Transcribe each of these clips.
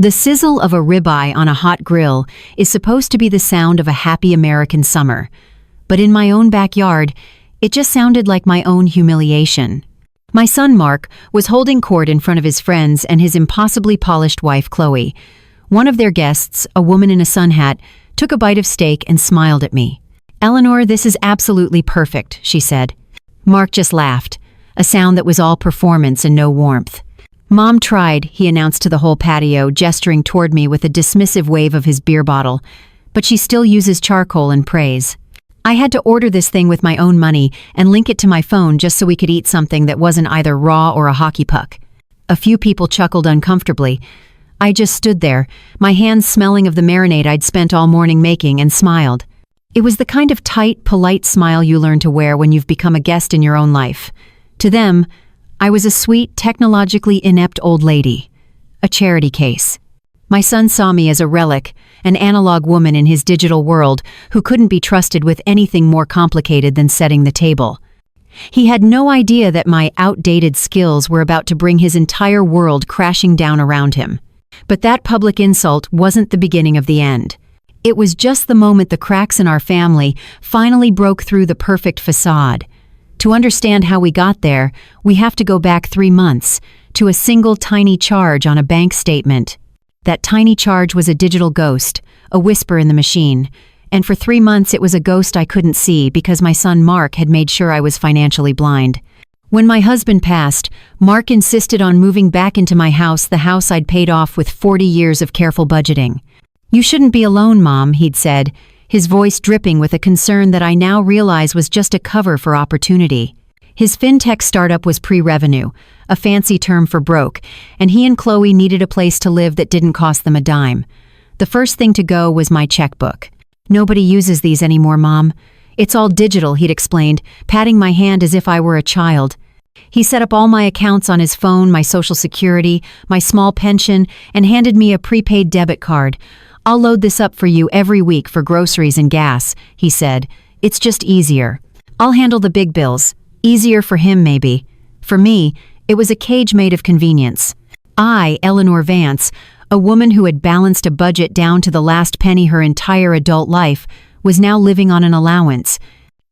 The sizzle of a ribeye on a hot grill is supposed to be the sound of a happy American summer. But in my own backyard, it just sounded like my own humiliation. My son Mark was holding court in front of his friends and his impossibly polished wife Chloe. One of their guests, a woman in a sun hat, took a bite of steak and smiled at me. "Eleanor, this is absolutely perfect," she said. Mark just laughed, a sound that was all performance and no warmth. "Mom tried," he announced to the whole patio, gesturing toward me with a dismissive wave of his beer bottle, "but she still uses charcoal and praise. I had to order this thing with my own money and link it to my phone just so we could eat something that wasn't either raw or a hockey puck." A few people chuckled uncomfortably. I just stood there, my hands smelling of the marinade I'd spent all morning making, and smiled. It was the kind of tight, polite smile you learn to wear when you've become a guest in your own life. To them, I was a sweet, technologically inept old lady. A charity case. My son saw me as a relic, an analog woman in his digital world who couldn't be trusted with anything more complicated than setting the table. He had no idea that my outdated skills were about to bring his entire world crashing down around him. But that public insult wasn't the beginning of the end. It was just the moment the cracks in our family finally broke through the perfect facade. To understand how we got there, we have to go back 3 months, to a single tiny charge on a bank statement. That tiny charge was a digital ghost, a whisper in the machine. And for 3 months it was a ghost I couldn't see because my son Mark had made sure I was financially blind. When my husband passed, Mark insisted on moving back into my house, the house I'd paid off with 40 years of careful budgeting. "You shouldn't be alone, Mom," he'd said, his voice dripping with a concern that I now realize was just a cover for opportunity. His fintech startup was pre-revenue, a fancy term for broke, and he and Chloe needed a place to live that didn't cost them a dime. The first thing to go was my checkbook. "Nobody uses these anymore, Mom. It's all digital," he'd explained, patting my hand as if I were a child. He set up all my accounts on his phone, my Social Security, my small pension, and handed me a prepaid debit card. "I'll load this up for you every week for groceries and gas," he said. "It's just easier. I'll handle the big bills." Easier for him, maybe. For me, it was a cage made of convenience. I, Eleanor Vance, a woman who had balanced a budget down to the last penny her entire adult life, was now living on an allowance.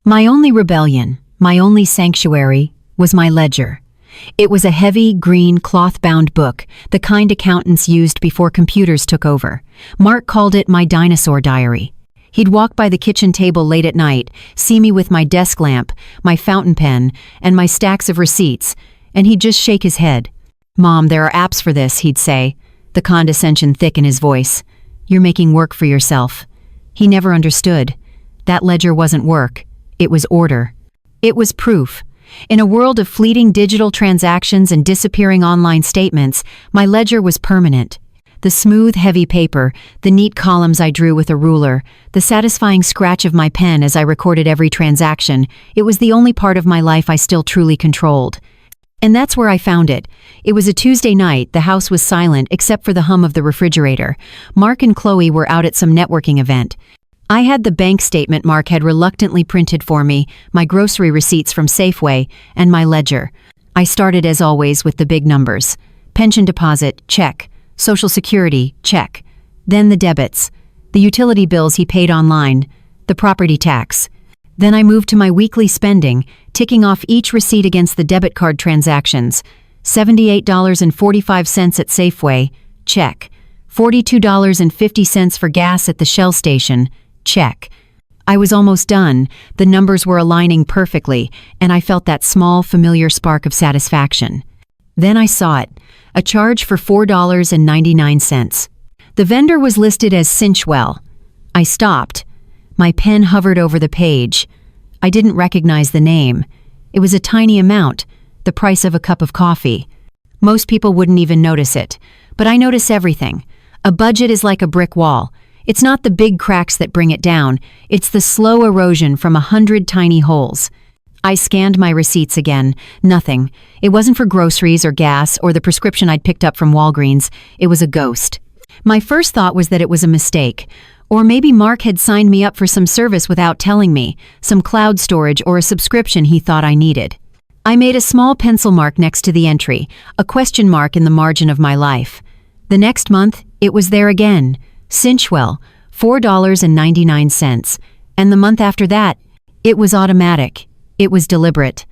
My only rebellion, my only sanctuary, was my ledger. It was a heavy, green, cloth-bound book, the kind accountants used before computers took over. Mark called it my dinosaur diary. He'd walk by the kitchen table late at night, see me with my desk lamp, my fountain pen, and my stacks of receipts, and he'd just shake his head. "Mom, there are apps for this," he'd say, the condescension thick in his voice. "You're making work for yourself." He never understood. That ledger wasn't work. It was order. It was proof. In a world of fleeting digital transactions and disappearing online statements, my ledger was permanent. The smooth, heavy paper, the neat columns I drew with a ruler, the satisfying scratch of my pen as I recorded every transaction, it was the only part of my life I still truly controlled. And that's where I found it. It was a Tuesday night, the house was silent except for the hum of the refrigerator. Mark and Chloe were out at some networking event. I had the bank statement Mark had reluctantly printed for me, my grocery receipts from Safeway, and my ledger. I started, as always, with the big numbers. Pension deposit, check. Social Security, check. Then the debits, the utility bills he paid online, the property tax. Then I moved to my weekly spending, ticking off each receipt against the debit card transactions. $78.45 at Safeway, check. $42.50 for gas at the Shell station, check. I was almost done. The numbers were aligning perfectly, and I felt that small, familiar spark of satisfaction. Then I saw it. A charge for $4.99. The vendor was listed as Cinchwell. I stopped. My pen hovered over the page. I didn't recognize the name. It was a tiny amount, the price of a cup of coffee. Most people wouldn't even notice it, but I notice everything. A budget is like a brick wall. It's not the big cracks that bring it down, it's the slow erosion from 100 tiny holes. I scanned my receipts again. Nothing. It wasn't for groceries or gas or the prescription I'd picked up from Walgreens. It was a ghost. My first thought was that it was a mistake. Or maybe Mark had signed me up for some service without telling me, some cloud storage or a subscription he thought I needed. I made a small pencil mark next to the entry, a question mark in the margin of my life. The next month, It was there again. Cinchwell, $4.99. And the month after that, it was automatic. It was deliberate.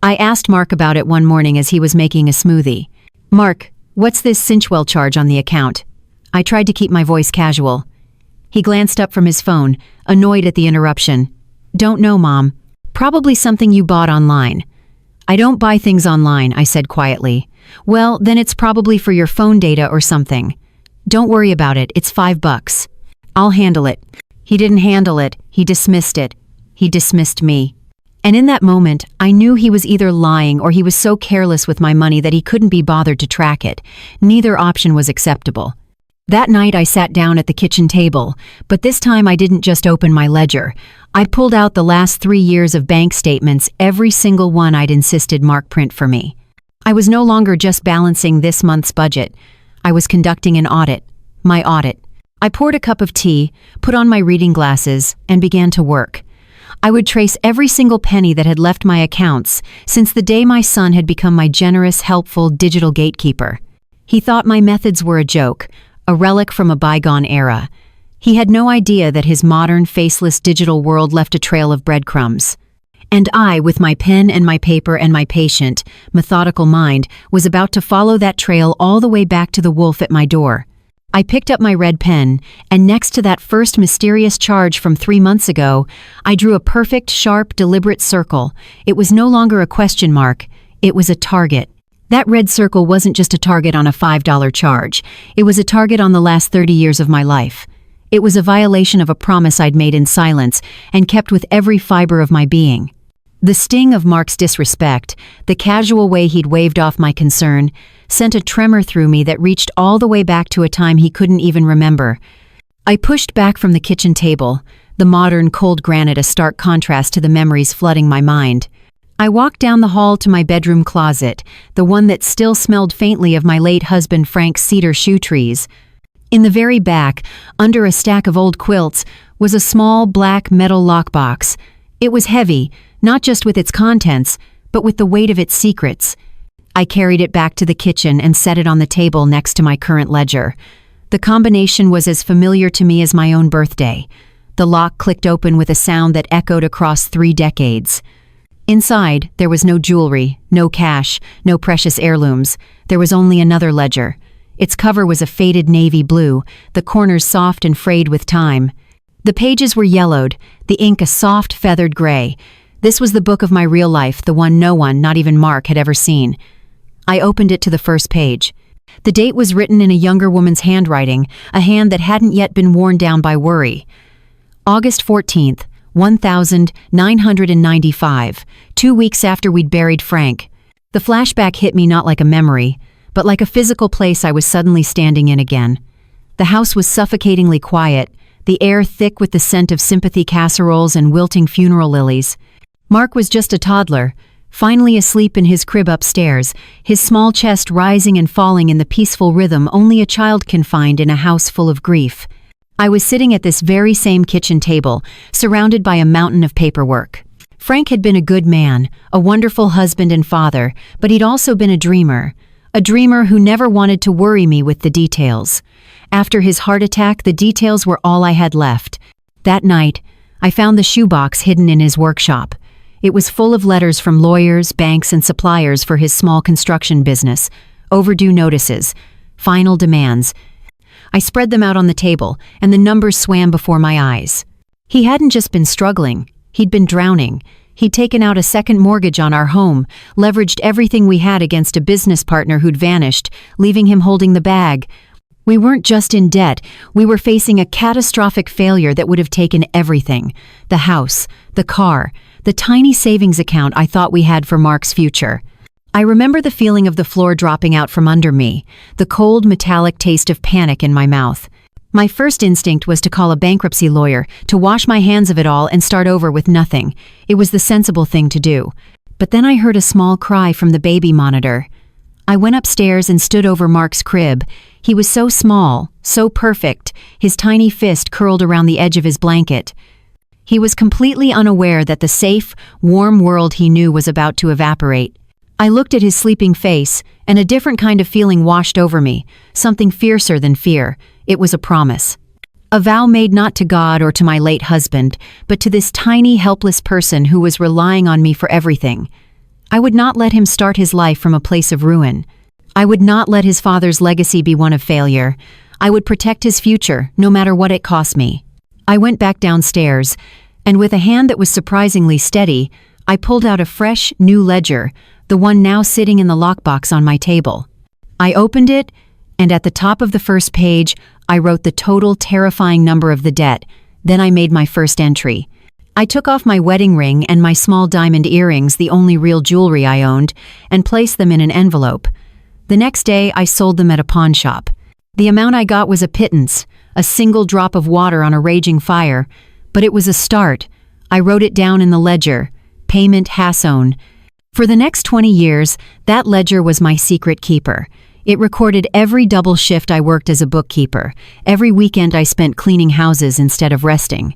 I asked Mark about it one morning as he was making a smoothie. "Mark, what's this Cinchwell charge on the account?" I tried to keep my voice casual. He glanced up from his phone, annoyed at the interruption. "Don't know, Mom. Probably something you bought online." "I don't buy things online," I said quietly. "Well, then it's probably for your phone data or something." "Don't worry about it, it's $5. I'll handle it." He didn't handle it, he dismissed it. He dismissed me. And in that moment, I knew he was either lying or he was so careless with my money that he couldn't be bothered to track it. Neither option was acceptable. That night I sat down at the kitchen table, but this time I didn't just open my ledger. I pulled out the last 3 years of bank statements, every single one I'd insisted Mark print for me. I was no longer just balancing this month's budget. I was conducting an audit. My audit. I poured a cup of tea, put on my reading glasses, and began to work. I would trace every single penny that had left my accounts since the day my son had become my generous, helpful digital gatekeeper. He thought my methods were a joke, a relic from a bygone era. He had no idea that his modern, faceless digital world left a trail of breadcrumbs. And I, with my pen and my paper and my patient, methodical mind, was about to follow that trail all the way back to the wolf at my door. I picked up my red pen, and next to that first mysterious charge from 3 months ago, I drew a perfect, sharp, deliberate circle. It was no longer a question mark. It was a target. That red circle wasn't just a target on a $5 charge. It was a target on the last 30 years of my life. It was a violation of a promise I'd made in silence and kept with every fiber of my being. The sting of Mark's disrespect, the casual way he'd waved off my concern, sent a tremor through me that reached all the way back to a time he couldn't even remember. I pushed back from the kitchen table, the modern cold granite a stark contrast to the memories flooding my mind. I walked down the hall to my bedroom closet, the one that still smelled faintly of my late husband Frank's cedar shoe trees. In the very back, under a stack of old quilts, was a small black metal lockbox. It was heavy, not just with its contents, but with the weight of its secrets. I carried it back to the kitchen and set it on the table next to my current ledger. The combination was as familiar to me as my own birthday. The lock clicked open with a sound that echoed across 3 decades. Inside, there was no jewelry, no cash, no precious heirlooms. There was only another ledger. Its cover was a faded navy blue, the corners soft and frayed with time. The pages were yellowed, the ink a soft, feathered gray. This was the book of my real life, the one no one, not even Mark, had ever seen. I opened it to the first page. The date was written in a younger woman's handwriting, a hand that hadn't yet been worn down by worry. August 14th, 1995, 2 weeks after we'd buried Frank. The flashback hit me not like a memory, but like a physical place I was suddenly standing in again. The house was suffocatingly quiet, the air thick with the scent of sympathy casseroles and wilting funeral lilies. Mark was just a toddler, finally asleep in his crib upstairs, his small chest rising and falling in the peaceful rhythm only a child can find in a house full of grief. I was sitting at this very same kitchen table, surrounded by a mountain of paperwork. Frank had been a good man, a wonderful husband and father, but he'd also been a dreamer who never wanted to worry me with the details. After his heart attack, the details were all I had left. That night, I found the shoebox hidden in his workshop. It was full of letters from lawyers, banks, and suppliers for his small construction business, overdue notices, final demands. I spread them out on the table, and the numbers swam before my eyes. He hadn't just been struggling, he'd been drowning. He'd taken out a second mortgage on our home, leveraged everything we had against a business partner who'd vanished, leaving him holding the bag. We weren't just in debt, we were facing a catastrophic failure that would have taken everything. The house, the car, the tiny savings account I thought we had for Mark's future. I remember the feeling of the floor dropping out from under me, the cold, metallic taste of panic in my mouth. My first instinct was to call a bankruptcy lawyer, to wash my hands of it all and start over with nothing. It was the sensible thing to do. But then I heard a small cry from the baby monitor. I went upstairs and stood over Mark's crib. He was so small, so perfect, his tiny fist curled around the edge of his blanket. He was completely unaware that the safe, warm world he knew was about to evaporate. I looked at his sleeping face, And a different kind of feeling washed over me, something fiercer than fear. It was a promise. A vow made not to God or to my late husband, but to this tiny, helpless person who was relying on me for everything. I would not let him start his life from a place of ruin. I would not let his father's legacy be one of failure. I would protect his future, no matter what it cost me. I went back downstairs, and with a hand that was surprisingly steady, I pulled out a fresh, new ledger, the one now sitting in the lockbox on my table. I opened it, and at the top of the first page, I wrote the total terrifying number of the debt. Then I made my first entry. I took off my wedding ring and my small diamond earrings, the only real jewelry I owned, and placed them in an envelope. The next day, I sold them at a pawn shop. The amount I got was a pittance, a single drop of water on a raging fire, but it was a start. I wrote it down in the ledger, payment Hasson. For the next 20 years, that ledger was my secret keeper. It recorded every double shift I worked as a bookkeeper, every weekend I spent cleaning houses instead of resting.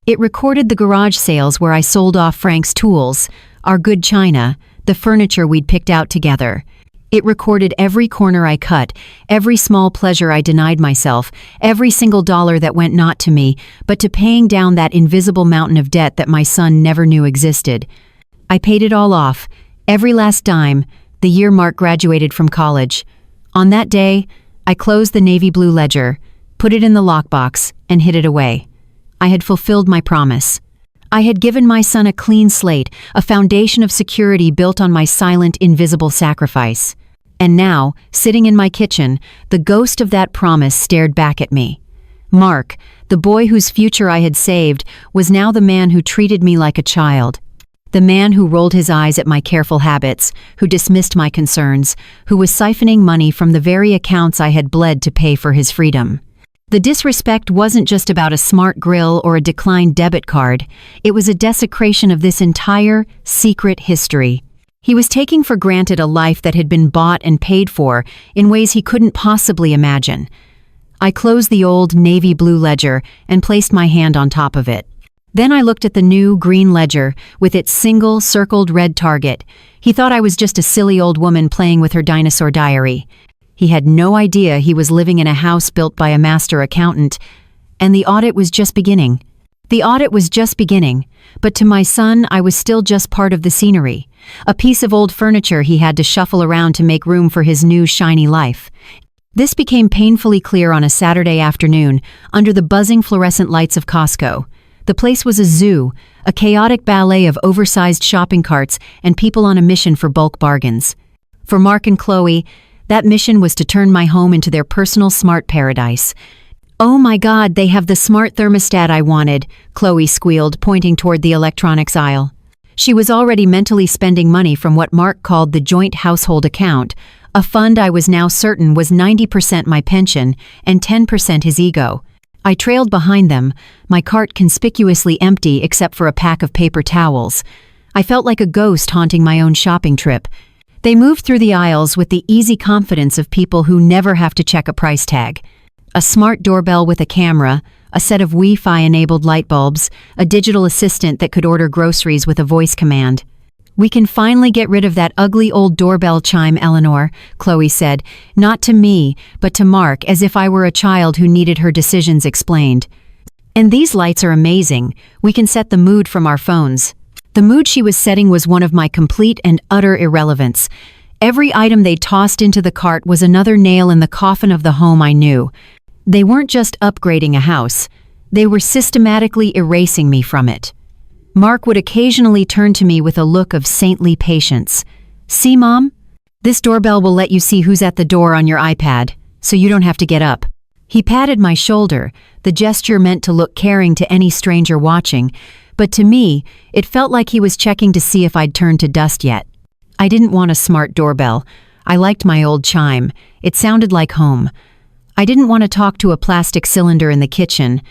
It recorded the garage sales where I sold off Frank's tools, our good china, the furniture we'd picked out together. It recorded every corner I cut, every small pleasure I denied myself, every single dollar that went not to me, but to paying down that invisible mountain of debt that my son never knew existed. I paid it all off, every last dime, the year Mark graduated from college. On that day, I closed the navy blue ledger, put it in the lockbox, and hid it away. I had fulfilled my promise. I had given my son a clean slate, a foundation of security built on my silent, invisible sacrifice. And now, sitting in my kitchen, the ghost of that promise stared back at me. Mark, the boy whose future I had saved, was now the man who treated me like a child. The man who rolled his eyes at my careful habits, who dismissed my concerns, who was siphoning money from the very accounts I had bled to pay for his freedom. The disrespect wasn't just about a smart grill or a declined debit card. It was a desecration of this entire, secret history. He was taking for granted a life that had been bought and paid for in ways he couldn't possibly imagine. I closed the old navy blue ledger and placed my hand on top of it. Then I looked at the new green ledger with its single circled red target. He thought I was just a silly old woman playing with her dinosaur diary. He had no idea he was living in a house built by a master accountant, and the audit was just beginning. The audit was just beginning, but to my son I was still just part of the scenery, a piece of old furniture he had to shuffle around to make room for his new shiny life. This became painfully clear on a Saturday afternoon under the buzzing fluorescent lights of Costco. The place was a zoo, a chaotic ballet of oversized shopping carts and people on a mission for bulk bargains. For Mark and Chloe, that mission was to turn my home into their personal smart paradise. "Oh my God, they have the smart thermostat I wanted," Chloe squealed, pointing toward the electronics aisle. She was already mentally spending money from what Mark called the joint household account, a fund I was now certain was 90% my pension and 10% his ego. I trailed behind them, my cart conspicuously empty except for a pack of paper towels. I felt like a ghost haunting my own shopping trip. They moved through the aisles with the easy confidence of people who never have to check a price tag. A smart doorbell with a camera, a set of Wi-Fi-enabled light bulbs, a digital assistant that could order groceries with a voice command. "We can finally get rid of that ugly old doorbell chime, Eleanor," Chloe said, not to me, but to Mark, as if I were a child who needed her decisions explained. "And these lights are amazing. We can set the mood from our phones." The mood she was setting was one of my complete and utter irrelevance. Every item they tossed into the cart was another nail in the coffin of the home I knew. They weren't just upgrading a house. They were systematically erasing me from it. Mark would occasionally turn to me with a look of saintly patience. "See, Mom? This doorbell will let you see who's at the door on your iPad, so you don't have to get up." He patted my shoulder, the gesture meant to look caring to any stranger watching, but to me, it felt like he was checking to see if I'd turned to dust yet. I didn't want a smart doorbell. I liked my old chime. It sounded like home. I didn't want to talk to a plastic cylinder in the kitchen.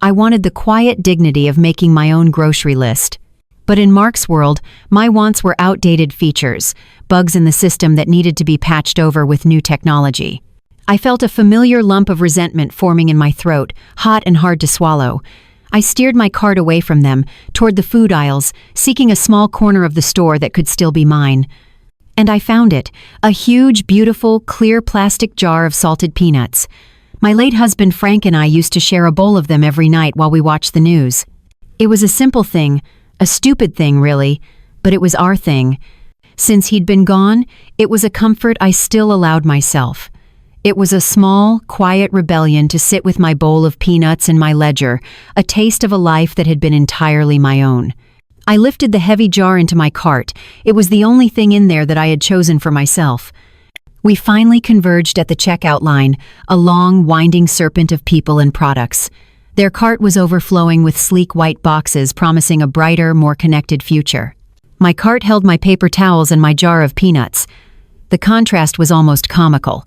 I wanted the quiet dignity of making my own grocery list. But in Mark's world, my wants were outdated features, bugs in the system that needed to be patched over with new technology. I felt a familiar lump of resentment forming in my throat, hot and hard to swallow. I steered my cart away from them, toward the food aisles, seeking a small corner of the store that could still be mine. And I found it, a huge, beautiful, clear plastic jar of salted peanuts. My late husband Frank and I used to share a bowl of them every night while we watched the news. It was a simple thing, a stupid thing really, but it was our thing. Since he'd been gone, it was a comfort I still allowed myself. It was a small, quiet rebellion to sit with my bowl of peanuts and my ledger, a taste of a life that had been entirely my own. I lifted the heavy jar into my cart. It was the only thing in there that I had chosen for myself. We finally converged at the checkout line, a long, winding serpent of people and products. Their cart was overflowing with sleek white boxes promising a brighter, more connected future. My cart held my paper towels and my jar of peanuts. The contrast was almost comical.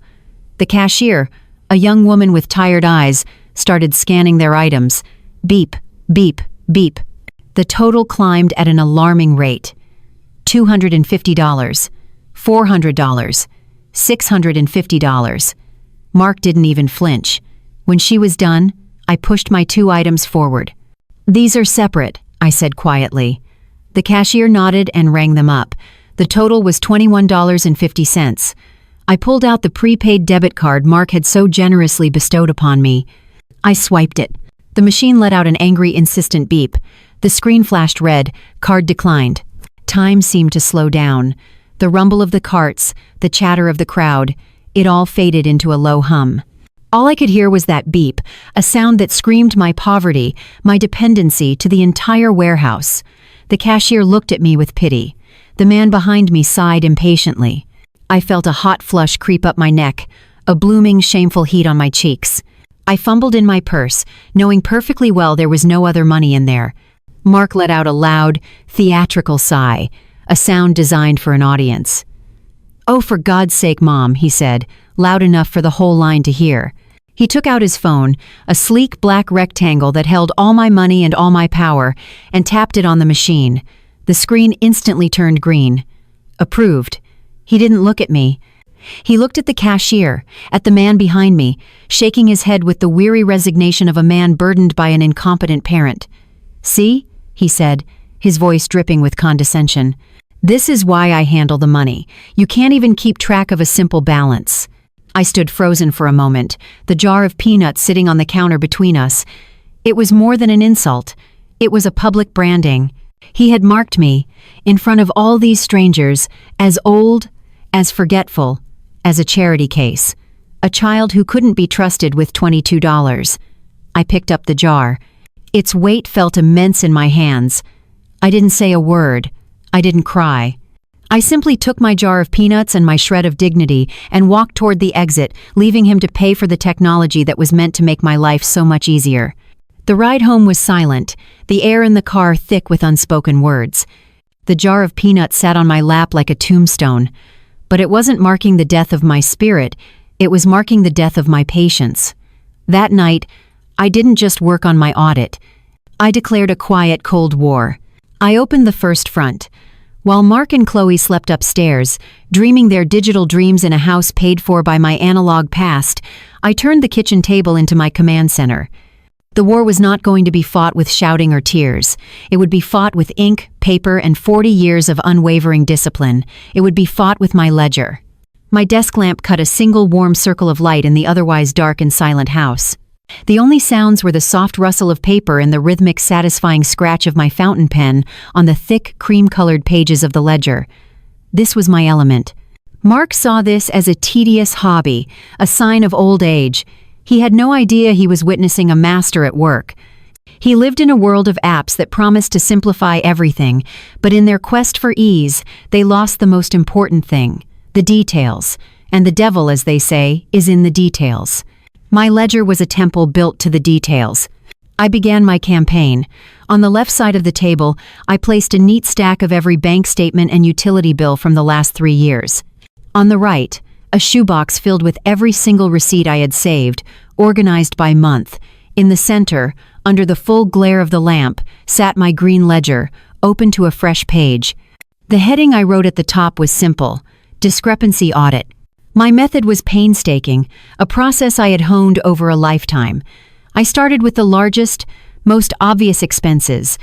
The cashier, a young woman with tired eyes, started scanning their items. Beep, beep, beep. The total climbed at an alarming rate. $250, $400, $650. Mark didn't even flinch. When she was done, I pushed my 2 items forward. "These are separate," I said quietly. The cashier nodded and rang them up. The total was $21.50. I pulled out the prepaid debit card Mark had so generously bestowed upon me. I swiped it. The machine let out an angry, insistent beep. The screen flashed red. Card declined. Time seemed to slow down. The rumble of the carts, the chatter of the crowd, it all faded into a low hum. All I could hear was that beep, a sound that screamed my poverty, my dependency to the entire warehouse. The cashier looked at me with pity. The man behind me sighed impatiently. I felt a hot flush creep up my neck, a blooming, shameful heat on my cheeks. I fumbled in my purse, knowing perfectly well there was no other money in there. Mark let out a loud, theatrical sigh, a sound designed for an audience. "Oh, for God's sake, Mom," he said, loud enough for the whole line to hear. He took out his phone, a sleek black rectangle that held all my money and all my power, and tapped it on the machine. The screen instantly turned green. Approved. He didn't look at me. He looked at the cashier, at the man behind me, shaking his head with the weary resignation of a man burdened by an incompetent parent. "See?" he said, his voice dripping with condescension. "This is why I handle the money. You can't even keep track of a simple balance." I stood frozen for a moment, the jar of peanuts sitting on the counter between us. It was more than an insult. It was a public branding. He had marked me, in front of all these strangers, as old, as forgetful, as a charity case. A child who couldn't be trusted with $22. I picked up the jar. Its weight felt immense in my hands. I didn't say a word. I didn't cry. I simply took my jar of peanuts and my shred of dignity and walked toward the exit, leaving him to pay for the technology that was meant to make my life so much easier. The ride home was silent, the air in the car thick with unspoken words. The jar of peanuts sat on my lap like a tombstone. But it wasn't marking the death of my spirit, it was marking the death of my patience. That night, I didn't just work on my audit. I declared a quiet Cold War. I opened the first front. While Mark and Chloe slept upstairs, dreaming their digital dreams in a house paid for by my analog past, I turned the kitchen table into my command center. The war was not going to be fought with shouting or tears. It would be fought with ink, paper, and 40 years of unwavering discipline. It would be fought with my ledger. My desk lamp cut a single warm circle of light in the otherwise dark and silent house. The only sounds were the soft rustle of paper and the rhythmic, satisfying scratch of my fountain pen on the thick, cream-colored pages of the ledger. This was my element. Mark saw this as a tedious hobby, a sign of old age. He had no idea he was witnessing a master at work. He lived in a world of apps that promised to simplify everything, but in their quest for ease, they lost the most important thing, the details. And the devil, as they say, is in the details. My ledger was a temple built to the details. I began my campaign. On the left side of the table, I placed a neat stack of every bank statement and utility bill from the last 3 years. On the right, a shoebox filled with every single receipt I had saved, organized by month. In the center, under the full glare of the lamp, sat my green ledger, open to a fresh page. The heading I wrote at the top was simple: Discrepancy Audit. My method was painstaking, a process I had honed over a lifetime. I started with the largest, most obvious expenses.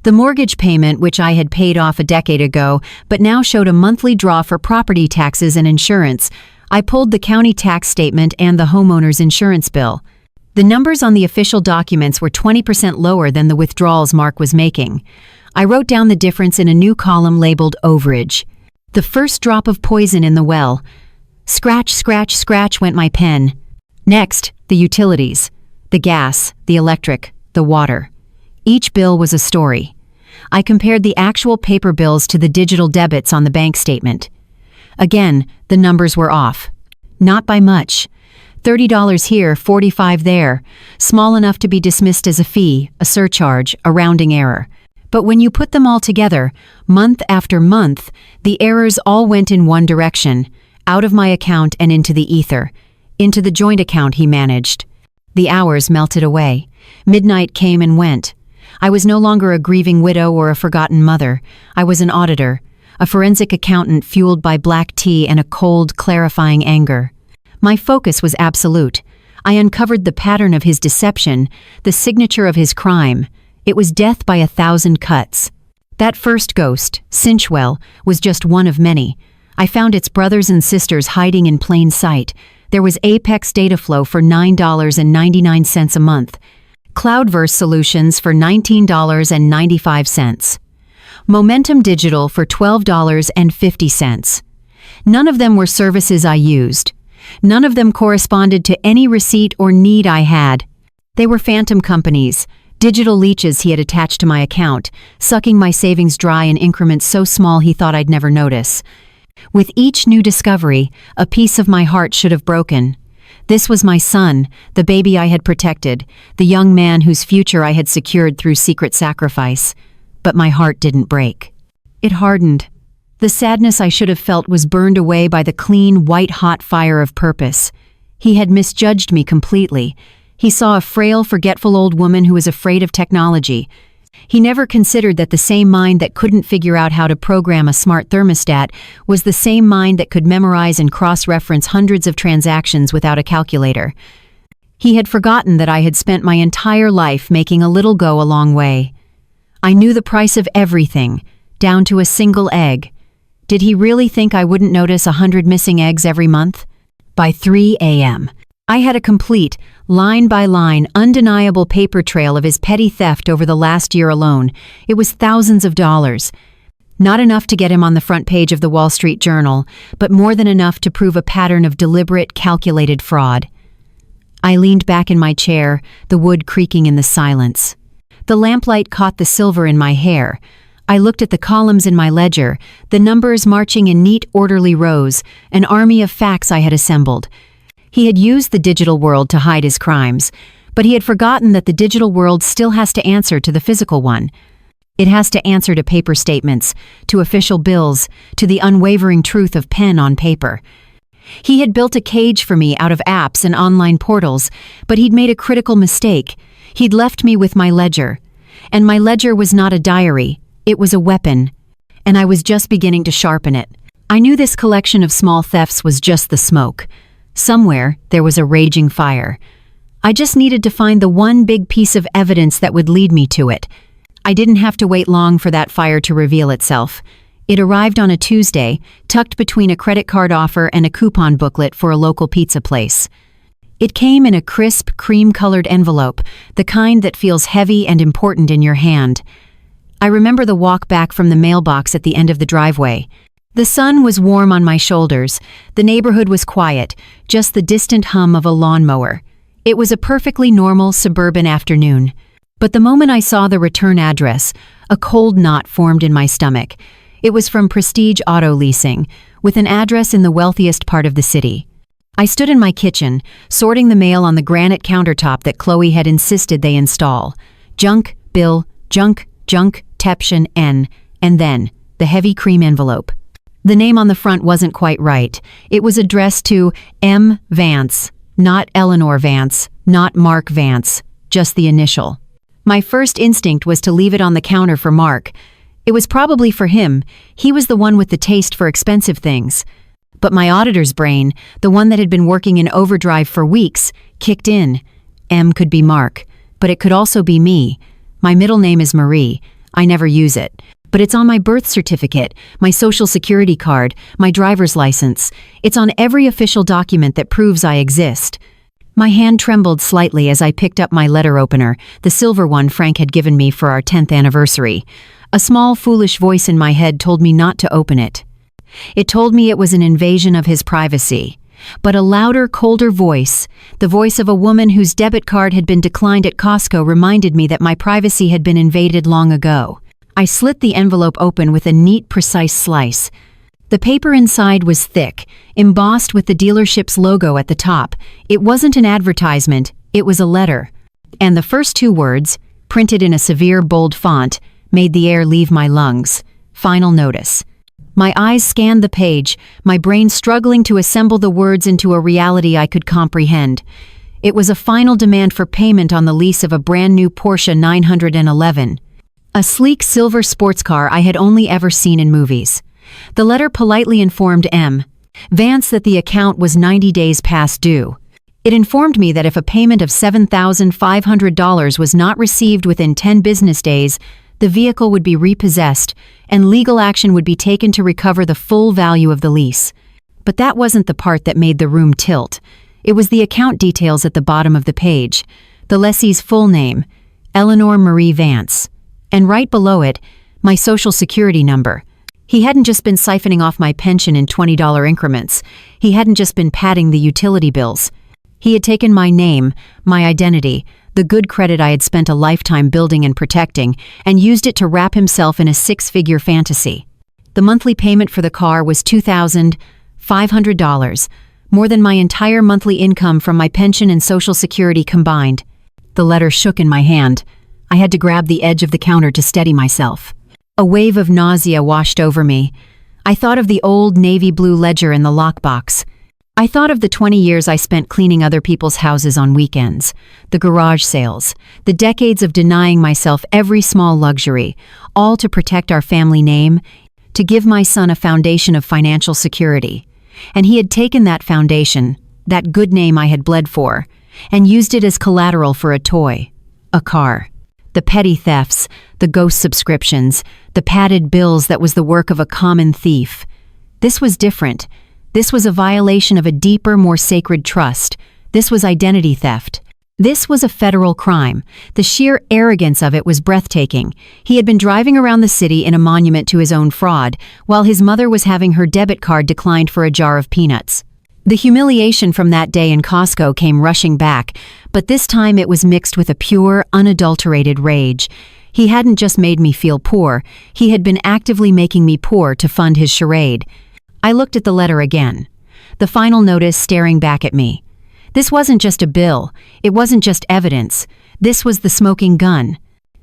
The mortgage payment, which I had paid off a decade ago, but now showed a monthly draw for property taxes and insurance. I pulled the county tax statement and the homeowner's insurance bill. The numbers on the official documents were 20% lower than the withdrawals Mark was making. I wrote down the difference in a new column labeled overage. The first drop of poison in the well. Scratch, scratch, scratch went my pen. Next, the utilities. The gas, the electric, the water. Each bill was a story. I compared the actual paper bills to the digital debits on the bank statement. Again, the numbers were off. Not by much. $30 here, $45 there. Small enough to be dismissed as a fee, a surcharge, a rounding error. But when you put them all together, month after month, the errors all went in one direction, out of my account and into the ether, into the joint account he managed. The hours melted away. Midnight came and went. I was no longer a grieving widow or a forgotten mother. I was an auditor, a forensic accountant fueled by black tea and a cold, clarifying anger. My focus was absolute. I uncovered the pattern of his deception, the signature of his crime. It was death by 1,000 cuts. That first ghost, Cinchwell, was just one of many. I found its brothers and sisters hiding in plain sight. There was Apex data flow for $9.99 a month. Cloudverse Solutions for $19.95. Momentum Digital for $12.50. None of them were services I used. None of them corresponded to any receipt or need I had. They were phantom companies, digital leeches he had attached to my account, sucking my savings dry in increments so small he thought I'd never notice. With each new discovery, a piece of my heart should have broken. This was my son, the baby I had protected, the young man whose future I had secured through secret sacrifice. But my heart didn't break. It hardened. The sadness I should have felt was burned away by the clean, white-hot fire of purpose. He had misjudged me completely. He saw a frail, forgetful old woman who was afraid of technology. He never considered that the same mind that couldn't figure out how to program a smart thermostat was the same mind that could memorize and cross-reference hundreds of transactions without a calculator. He had forgotten that I had spent my entire life making a little go a long way. I knew the price of everything, down to a single egg. Did he really think I wouldn't notice 100 missing eggs every month? By 3 a.m., I had a complete, line-by-line, undeniable paper trail of his petty theft over the last year alone. It was thousands of dollars. Not enough to get him on the front page of the Wall Street Journal, but more than enough to prove a pattern of deliberate, calculated fraud. I leaned back in my chair, the wood creaking in the silence. The lamplight caught the silver in my hair. I looked at the columns in my ledger, the numbers marching in neat, orderly rows, an army of facts I had assembled. He had used the digital world to hide his crimes, but he had forgotten that the digital world still has to answer to the physical one. It has to answer to paper statements, to official bills, to the unwavering truth of pen on paper. He had built a cage for me out of apps and online portals, but he'd made a critical mistake. He'd left me with my ledger. And my ledger was not a diary, it was a weapon. And I was just beginning to sharpen it. I knew this collection of small thefts was just the smoke. Somewhere, there was a raging fire. I just needed to find the one big piece of evidence that would lead me to it. I didn't have to wait long for that fire to reveal itself. It arrived on a Tuesday, tucked between a credit card offer and a coupon booklet for a local pizza place. It came in a crisp, cream-colored envelope, the kind that feels heavy and important in your hand. I remember the walk back from the mailbox at the end of the driveway. The sun was warm on my shoulders. The neighborhood was quiet, just the distant hum of a lawnmower. It was a perfectly normal suburban afternoon. But the moment I saw the return address, a cold knot formed in my stomach. It was from Prestige Auto Leasing, with an address in the wealthiest part of the city. I stood in my kitchen, sorting the mail on the granite countertop that Chloe had insisted they install. Junk, bill, junk, Teption, N, and then the heavy cream envelope. The name on the front wasn't quite right. It was addressed to M. Vance, not Eleanor Vance, not Mark Vance, just the initial. My first instinct was to leave it on the counter for Mark. It was probably for him. He was the one with the taste for expensive things. But my auditor's brain, the one that had been working in overdrive for weeks, kicked in. M could be Mark, but it could also be me. My middle name is Marie. I never use it. But it's on my birth certificate, my social security card, my driver's license. It's on every official document that proves I exist. My hand trembled slightly as I picked up my letter opener, the silver one Frank had given me for our 10th anniversary. A small, foolish voice in my head told me not to open it. It told me it was an invasion of his privacy. But a louder, colder voice, the voice of a woman whose debit card had been declined at Costco, reminded me that my privacy had been invaded long ago. I slit the envelope open with a neat, precise slice. The paper inside was thick, embossed with the dealership's logo at the top. It wasn't an advertisement, it was a letter. And the first two words, printed in a severe, bold font, made the air leave my lungs. Final notice. My eyes scanned the page, my brain struggling to assemble the words into a reality I could comprehend. It was a final demand for payment on the lease of a brand new Porsche 911. A sleek silver sports car I had only ever seen in movies. The letter politely informed Vance that the account was 90 days past due. It informed me that if a payment of $7,500 was not received within 10 business days, the vehicle would be repossessed, and legal action would be taken to recover the full value of the lease. But that wasn't the part that made the room tilt. It was the account details at the bottom of the page. The lessee's full name, Eleanor Marie Vance. And right below it, my social security number. He hadn't just been siphoning off my pension in $20 increments. He hadn't just been padding the utility bills. He had taken my name, my identity, the good credit I had spent a lifetime building and protecting, and used it to wrap himself in a six-figure fantasy. The monthly payment for the car was $2,500, more than my entire monthly income from my pension and Social Security combined. The letter shook in my hand. I had to grab the edge of the counter to steady myself. A wave of nausea washed over me. I thought of the old navy blue ledger in the lockbox. I thought of the 20 years I spent cleaning other people's houses on weekends, the garage sales, the decades of denying myself every small luxury, all to protect our family name, to give my son a foundation of financial security. And he had taken that foundation, that good name I had bled for, and used it as collateral for a toy, a car. The petty thefts, the ghost subscriptions, the padded bills that was the work of a common thief. This was different. This was a violation of a deeper, more sacred trust. This was identity theft. This was a federal crime. The sheer arrogance of it was breathtaking. He had been driving around the city in a monument to his own fraud, while his mother was having her debit card declined for a jar of peanuts. The humiliation from that day in Costco came rushing back, but this time it was mixed with a pure, unadulterated rage. He hadn't just made me feel poor, he had been actively making me poor to fund his charade. I looked at the letter again. The final notice staring back at me. This wasn't just a bill. It wasn't just evidence. This was the smoking gun.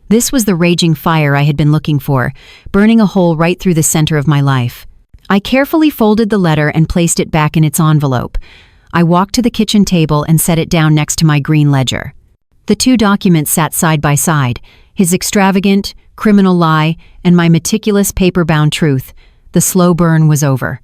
This was the raging fire I had been looking for, burning a hole right through the center of my life. I carefully folded the letter and placed it back in its envelope. I walked to the kitchen table and set it down next to my green ledger. The two documents sat side by side, his extravagant, criminal lie and my meticulous paper-bound truth. The slow burn was over.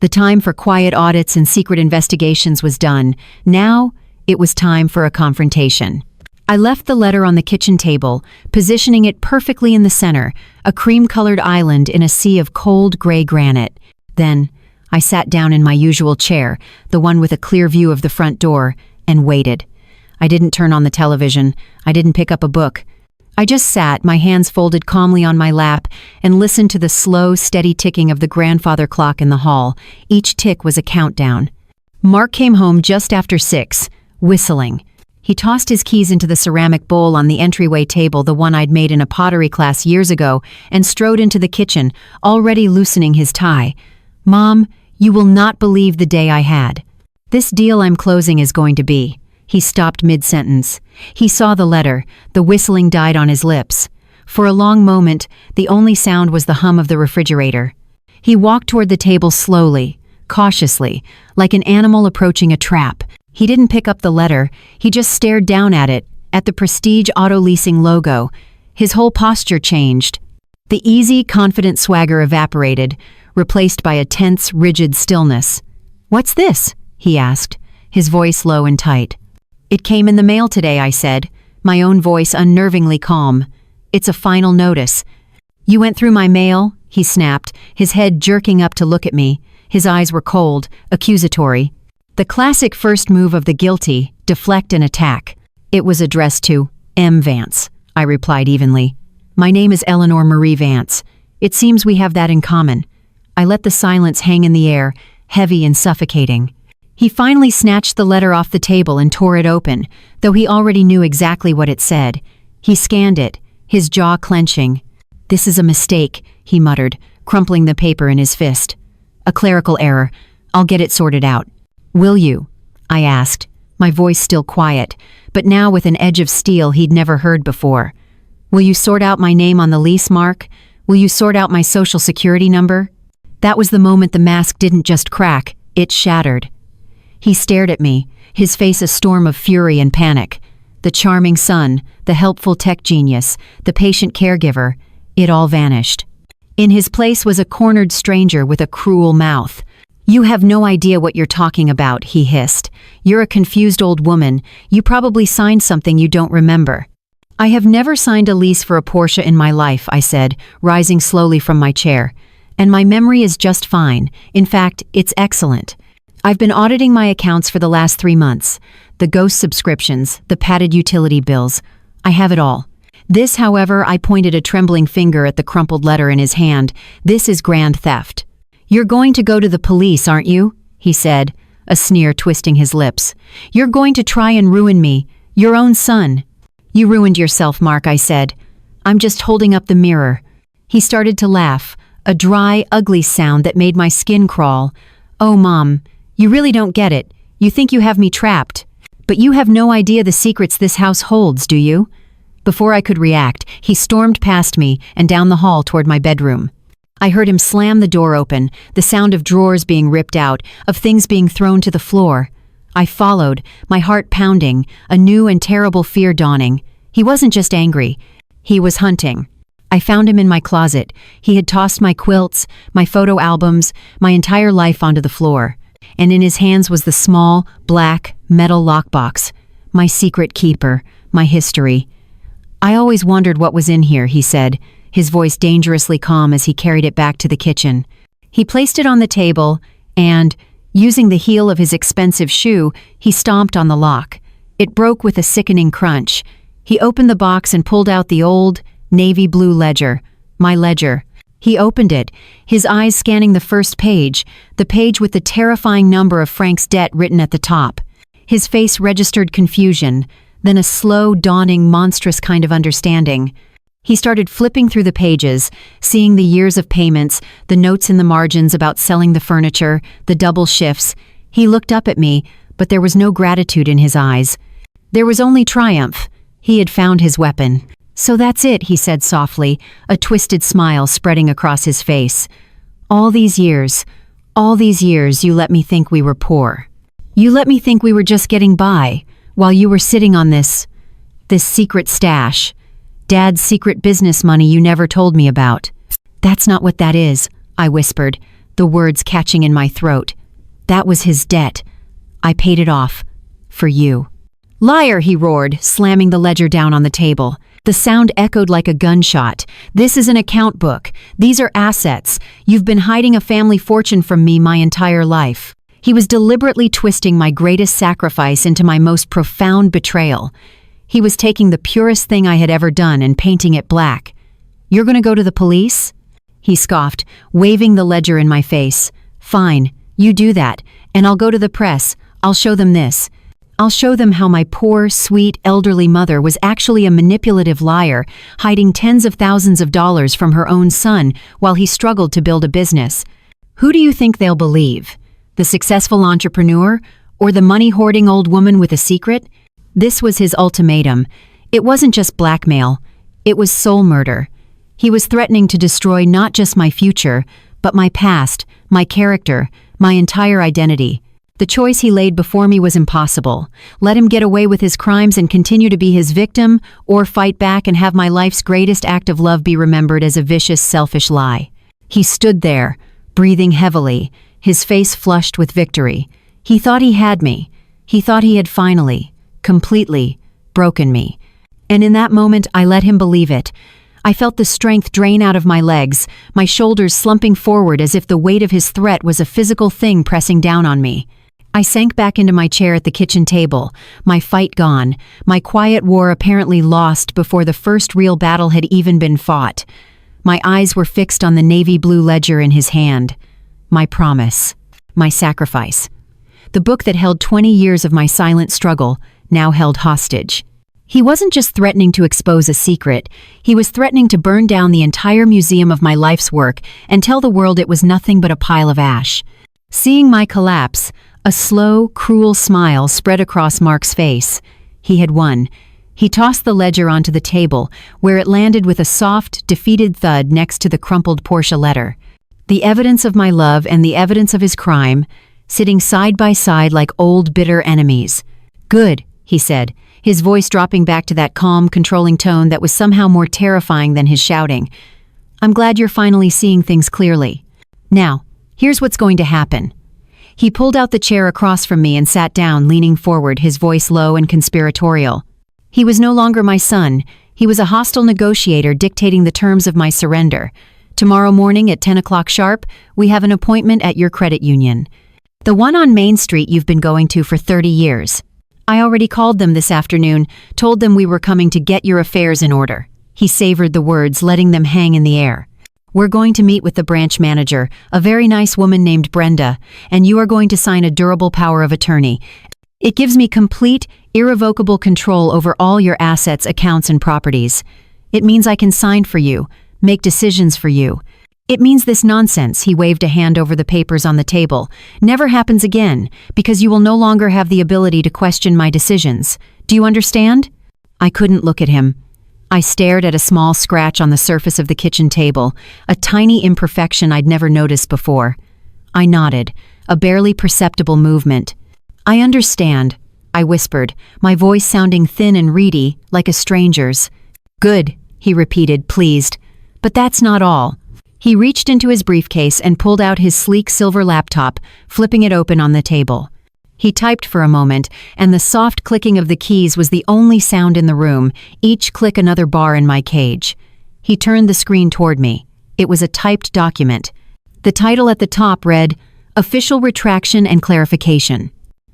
The time for quiet audits and secret investigations was done. Now, it was time for a confrontation. I left the letter on the kitchen table, positioning it perfectly in the center, a cream-colored island in a sea of cold gray granite. Then, I sat down in my usual chair, the one with a clear view of the front door, and waited. I didn't turn on the television. I didn't pick up a book. I just sat, my hands folded calmly on my lap, and listened to the slow, steady ticking of the grandfather clock in the hall. Each tick was a countdown. Mark came home just after 6, whistling. He tossed his keys into the ceramic bowl on the entryway table, the one I'd made in a pottery class years ago, and strode into the kitchen, already loosening his tie. "Mom, you will not believe the day I had. This deal I'm closing is going to be." He stopped mid-sentence. He saw the letter. The whistling died on his lips. For a long moment, the only sound was the hum of the refrigerator. He walked toward the table slowly, cautiously, like an animal approaching a trap. He didn't pick up the letter. He just stared down at it, at the Prestige Auto Leasing logo. His whole posture changed. The easy, confident swagger evaporated, replaced by a tense, rigid stillness. "What's this?" he asked, his voice low and tight. "It came in the mail today," I said, my own voice unnervingly calm. "It's a final notice. You went through my mail? He snapped, his head jerking up to look at me. His eyes were cold, accusatory. The classic first move of the guilty, deflect and attack. It was addressed to M. Vance, I replied evenly. My name is Eleanor Marie Vance. It seems we have that in common. I let the silence hang in the air, heavy and suffocating. He finally snatched the letter off the table and tore it open, though he already knew exactly what it said. He scanned it, his jaw clenching. This is a mistake, he muttered, crumpling the paper in his fist. A clerical error. I'll get it sorted out. Will you? I asked, my voice still quiet, but now with an edge of steel he'd never heard before. Will you sort out my name on the lease, Mark? Will you sort out my social security number? That was the moment the mask didn't just crack, it shattered. He stared at me, his face a storm of fury and panic. The charming son, the helpful tech genius, the patient caregiver, it all vanished. In his place was a cornered stranger with a cruel mouth. You have no idea what you're talking about, he hissed. You're a confused old woman. You probably signed something you don't remember. I have never signed a lease for a Porsche in my life, I said, rising slowly from my chair. And my memory is just fine. In fact, it's excellent. I've been auditing my accounts for the last 3 months. The ghost subscriptions, the padded utility bills. I have it all. This, however, I pointed a trembling finger at the crumpled letter in his hand. This is grand theft. You're going to go to the police, aren't you? He said, a sneer twisting his lips. You're going to try and ruin me, your own son. You ruined yourself, Mark, I said. I'm just holding up the mirror. He started to laugh, a dry, ugly sound that made my skin crawl. Oh, Mom, you really don't get it. You think you have me trapped. But you have no idea the secrets this house holds, do you? Before I could react, he stormed past me and down the hall toward my bedroom. I heard him slam the door open, the sound of drawers being ripped out, of things being thrown to the floor. I followed, my heart pounding, a new and terrible fear dawning. He wasn't just angry. He was hunting. I found him in my closet. He had tossed my quilts, my photo albums, my entire life onto the floor. And in his hands was the small, black, metal lockbox. My secret keeper, my history. I always wondered what was in here, he said, his voice dangerously calm as he carried it back to the kitchen. He placed it on the table and, using the heel of his expensive shoe, he stomped on the lock. It broke with a sickening crunch. He opened the box and pulled out the old, navy blue ledger, my ledger. He opened it, his eyes scanning the first page, the page with the terrifying number of Frank's debt written at the top. His face registered confusion, then a slow, dawning, monstrous kind of understanding. He started flipping through the pages, seeing the years of payments, the notes in the margins about selling the furniture, the double shifts. He looked up at me, but there was no gratitude in his eyes. There was only triumph. He had found his weapon. So that's it, he said softly, a twisted smile spreading across his face. All these years you let me think we were poor. You let me think we were just getting by, while you were sitting on this secret stash. Dad's secret business money you never told me about. That's not what that is, I whispered, the words catching in my throat. That was his debt. I paid it off. For you. Liar, he roared, slamming the ledger down on the table. The sound echoed like a gunshot. This is an account book. These are assets. You've been hiding a family fortune from me my entire life. He was deliberately twisting my greatest sacrifice into my most profound betrayal. He was taking the purest thing I had ever done and painting it black. You're going to go to the police? He scoffed, waving the ledger in my face. Fine, you do that, and I'll go to the press. I'll show them this. I'll show them how my poor, sweet, elderly mother was actually a manipulative liar, hiding tens of thousands of dollars from her own son while he struggled to build a business. Who do you think they'll believe? The successful entrepreneur, or the money-hoarding old woman with a secret? This was his ultimatum. It wasn't just blackmail. It was soul murder. He was threatening to destroy not just my future, but my past, my character, my entire identity. The choice he laid before me was impossible. Let him get away with his crimes and continue to be his victim, or fight back and have my life's greatest act of love be remembered as a vicious, selfish lie. He stood there, breathing heavily, his face flushed with victory. He thought he had me. He thought he had finally, completely, broken me. And in that moment, I let him believe it. I felt the strength drain out of my legs, my shoulders slumping forward as if the weight of his threat was a physical thing pressing down on me. I sank back into my chair at the kitchen table, my fight gone, my quiet war apparently lost before the first real battle had even been fought. My eyes were fixed on the navy blue ledger in his hand. My promise. My sacrifice. The book that held 20 years of my silent struggle, now held hostage. He wasn't just threatening to expose a secret, he was threatening to burn down the entire museum of my life's work and tell the world it was nothing but a pile of ash. Seeing my collapse, a slow, cruel smile spread across Mark's face. He had won. He tossed the ledger onto the table, where it landed with a soft, defeated thud next to the crumpled Portia letter. The evidence of my love and the evidence of his crime, sitting side by side like old, bitter enemies. "Good," he said, his voice dropping back to that calm, controlling tone that was somehow more terrifying than his shouting. "I'm glad you're finally seeing things clearly. Now, here's what's going to happen." He pulled out the chair across from me and sat down, leaning forward, his voice low and conspiratorial. He was no longer my son. He was a hostile negotiator dictating the terms of my surrender. "Tomorrow morning at 10 o'clock sharp, we have an appointment at your credit union. The one on Main Street you've been going to for 30 years. I already called them this afternoon, told them we were coming to get your affairs in order." He savored the words, letting them hang in the air. "We're going to meet with the branch manager, a very nice woman named Brenda, and you are going to sign a durable power of attorney. It gives me complete, irrevocable control over all your assets, accounts, and properties. It means I can sign for you, make decisions for you. It means this nonsense," he waved a hand over the papers on the table, "never happens again, because you will no longer have the ability to question my decisions. Do you understand?" I couldn't look at him. I stared at a small scratch on the surface of the kitchen table, a tiny imperfection I'd never noticed before. I nodded, a barely perceptible movement. "I understand," I whispered, my voice sounding thin and reedy, like a stranger's. "Good," he repeated, pleased. "But that's not all." He reached into his briefcase and pulled out his sleek silver laptop, flipping it open on the table. He typed for a moment, and the soft clicking of the keys was the only sound in the room, each click another bar in my cage. He turned the screen toward me. It was a typed document. The title at the top read, "Official Retraction and Clarification."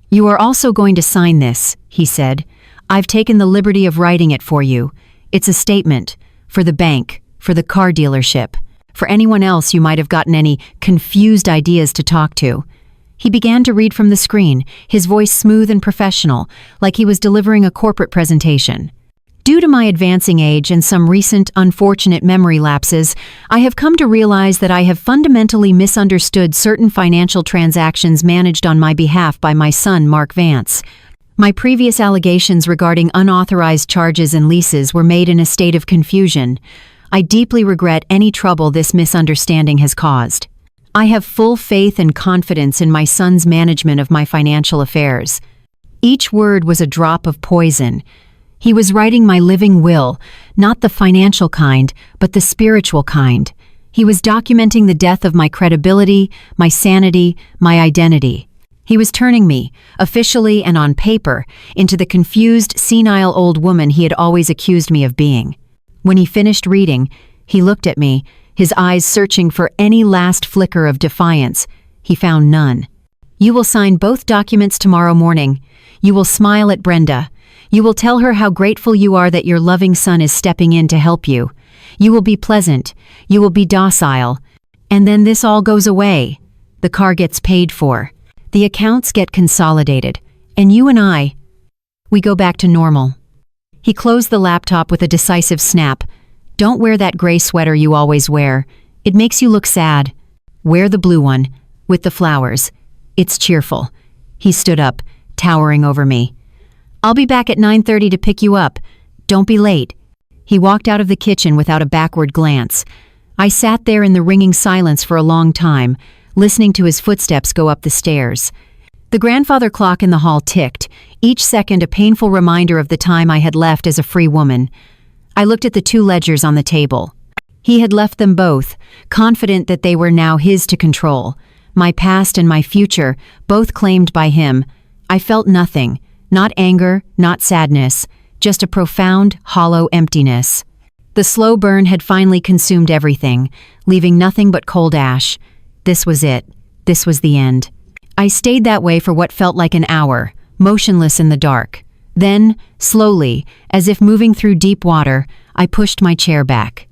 "You are also going to sign this," he said. "I've taken the liberty of writing it for you. It's a statement. For the bank, for the car dealership, for anyone else you might have gotten any confused ideas to talk to." He began to read from the screen, his voice smooth and professional, like he was delivering a corporate presentation. "Due to my advancing age and some recent unfortunate memory lapses, I have come to realize that I have fundamentally misunderstood certain financial transactions managed on my behalf by my son, Mark Vance. My previous allegations regarding unauthorized charges and leases were made in a state of confusion. I deeply regret any trouble this misunderstanding has caused. I have full faith and confidence in my son's management of my financial affairs." Each word was a drop of poison. He was writing my living will, not the financial kind, but the spiritual kind. He was documenting the death of my credibility, my sanity, my identity. He was turning me, officially and on paper, into the confused, senile old woman he had always accused me of being. When he finished reading, he looked at me, his eyes searching for any last flicker of defiance. He found none. "You will sign both documents tomorrow morning. You will smile at Brenda. You will tell her how grateful you are that your loving son is stepping in to help you. You will be pleasant. You will be docile. And then this all goes away. The car gets paid for. The accounts get consolidated. And you and we go back to normal." He closed the laptop with a decisive snap. "Don't wear that gray sweater you always wear. It makes you look sad. Wear the blue one, with the flowers. It's cheerful." He stood up, towering over me. "I'll be back at 9:30 to pick you up. Don't be late." He walked out of the kitchen without a backward glance. I sat there in the ringing silence for a long time, listening to his footsteps go up the stairs. The grandfather clock in the hall ticked, each second a painful reminder of the time I had left as a free woman. I looked at the two ledgers on the table. He had left them both, confident that they were now his to control. My past and my future, both claimed by him. I felt nothing, not anger, not sadness, just a profound, hollow emptiness. The slow burn had finally consumed everything, leaving nothing but cold ash. This was it. This was the end. I stayed that way for what felt like an hour, motionless in the dark. Then, slowly, as if moving through deep water, I pushed my chair back.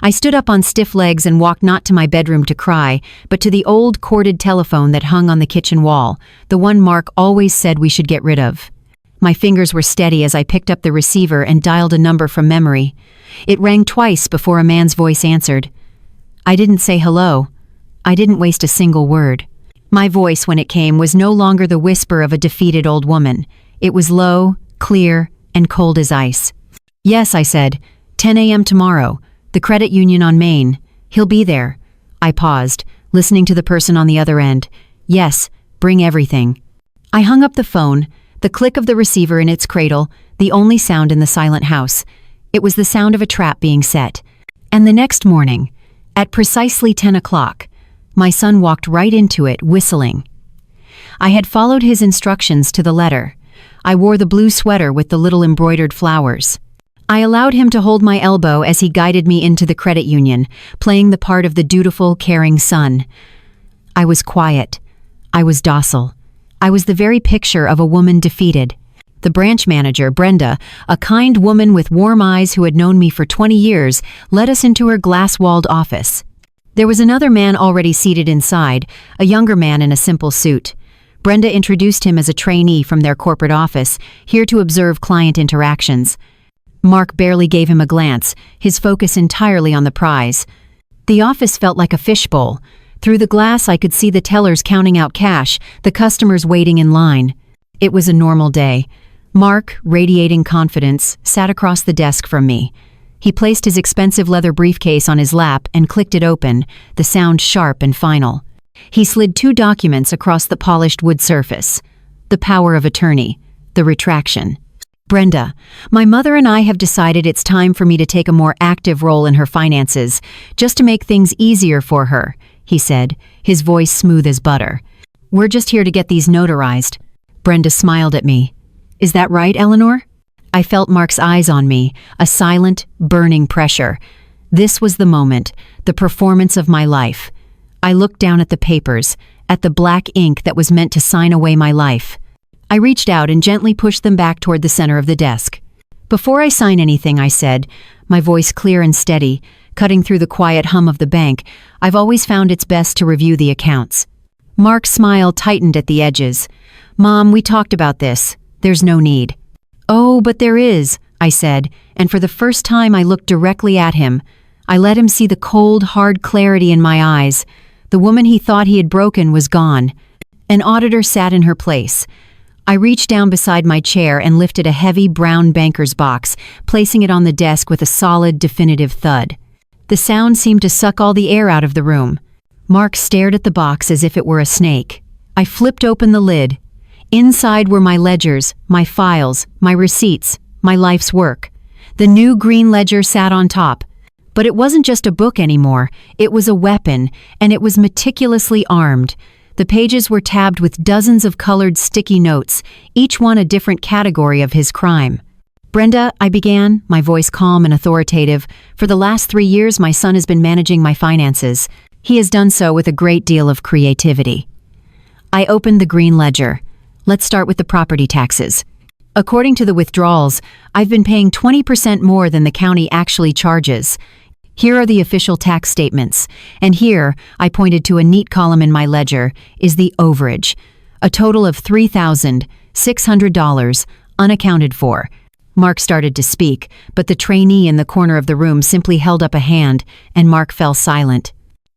I stood up on stiff legs and walked not to my bedroom to cry, but to the old corded telephone that hung on the kitchen wall, the one Mark always said we should get rid of. My fingers were steady as I picked up the receiver and dialed a number from memory. It rang twice before a man's voice answered. I didn't say hello. I didn't waste a single word. My voice, when it came, was no longer the whisper of a defeated old woman. It was low, clear, and cold as ice. Yes, I said. 10 a.m. tomorrow. The credit union on Main. He'll be there. I paused, listening to the person on the other end. Yes, bring everything. I hung up the phone, the click of the receiver in its cradle, the only sound in the silent house. It was the sound of a trap being set. And the next morning, at precisely 10 o'clock, my son walked right into it, whistling. I had followed his instructions to the letter. I wore the blue sweater with the little embroidered flowers. I allowed him to hold my elbow as he guided me into the credit union, playing the part of the dutiful, caring son. I was quiet. I was docile. I was the very picture of a woman defeated. The branch manager, Brenda, a kind woman with warm eyes who had known me for 20 years, led us into her glass-walled office. There was another man already seated inside, a younger man in a simple suit. Brenda introduced him as a trainee from their corporate office, here to observe client interactions. Mark barely gave him a glance, his focus entirely on the prize. The office felt like a fishbowl. Through the glass I could see the tellers counting out cash, the customers waiting in line. It was a normal day. Mark, radiating confidence, sat across the desk from me. He placed his expensive leather briefcase on his lap and clicked it open, the sound sharp and final. He slid 2 documents across the polished wood surface. The power of attorney, the retraction. Brenda, my mother and I have decided it's time for me to take a more active role in her finances, just to make things easier for her, he said, his voice smooth as butter. We're just here to get these notarized. Brenda smiled at me. Is that right, Eleanor? I felt Mark's eyes on me, a silent, burning pressure. This was the moment, the performance of my life. I looked down at the papers, at the black ink that was meant to sign away my life. I reached out and gently pushed them back toward the center of the desk. Before I sign anything, I said, my voice clear and steady, cutting through the quiet hum of the bank, I've always found it's best to review the accounts. Mark's smile tightened at the edges. Mom, we talked about this. There's no need. Oh, but there is, I said, and for the first time I looked directly at him. I let him see the cold, hard clarity in my eyes. The woman he thought he had broken was gone. An auditor sat in her place. I reached down beside my chair and lifted a heavy brown banker's box, placing it on the desk with a solid, definitive thud. The sound seemed to suck all the air out of the room. Mark stared at the box as if it were a snake. I flipped open the lid. Inside were my ledgers, my files, my receipts, my life's work. The new green ledger sat on top. But it wasn't just a book anymore. It was a weapon, and it was meticulously armed. The pages were tabbed with dozens of colored sticky notes, each one a different category of his crime. Brenda, I began, my voice calm and authoritative. For the last 3 years, my son has been managing my finances. He has done so with a great deal of creativity. I opened the green ledger. Let's start with the property taxes. According to the withdrawals, I've been paying 20% more than the county actually charges. Here are the official tax statements, and here, I pointed to a neat column in my ledger, is the overage. A total of $3,600, unaccounted for. Mark started to speak, but the trainee in the corner of the room simply held up a hand, and Mark fell silent.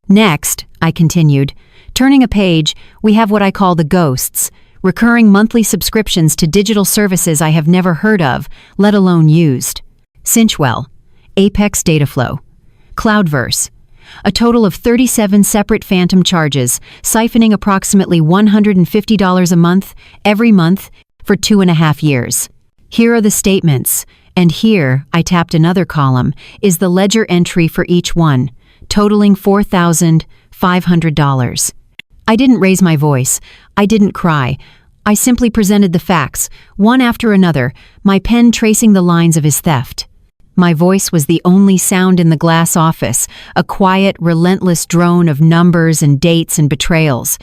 Next, I continued, turning a page, we have what I call the ghosts, recurring monthly subscriptions to digital services I have never heard of, let alone used. Cinchwell, Apex Dataflow, Cloudverse. A total of 37 separate phantom charges, siphoning approximately $150 a month, every month, for 2.5 years. Here are the statements, and here, I tapped another column, is the ledger entry for each one, totaling $4,500. I didn't raise my voice. I didn't cry. I simply presented the facts, one after another, my pen tracing the lines of his theft. My voice was the only sound in the glass office, a quiet, relentless drone of numbers and dates and betrayals.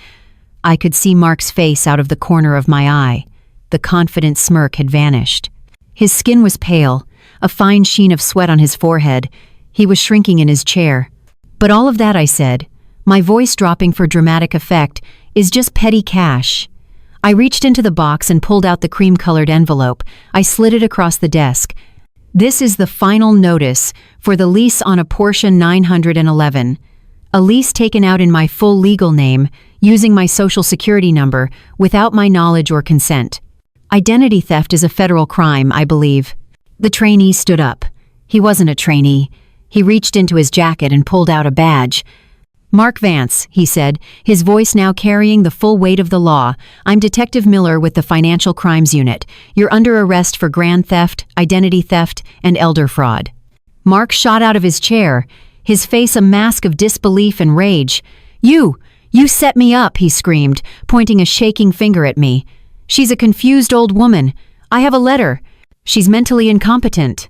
I could see Mark's face out of the corner of my eye. The confident smirk had vanished. His skin was pale, a fine sheen of sweat on his forehead. He was shrinking in his chair. "But all of that," I said, my voice dropping for dramatic effect, "is just petty cash." I reached into the box and pulled out the cream-colored envelope. I slid it across the desk. "This is the final notice for the lease on a Porsche 911. A lease taken out in my full legal name, using my social security number, without my knowledge or consent. Identity theft is a federal crime, I believe." The trainee stood up. He wasn't a trainee. He reached into his jacket and pulled out a badge. "Mark Vance," he said, his voice now carrying the full weight of the law. "I'm Detective Miller with the Financial Crimes Unit. You're under arrest for grand theft, identity theft, and elder fraud." Mark shot out of his chair, his face a mask of disbelief and rage. You set me up," he screamed, pointing a shaking finger at me. "She's a confused old woman. I have a letter. She's mentally incompetent."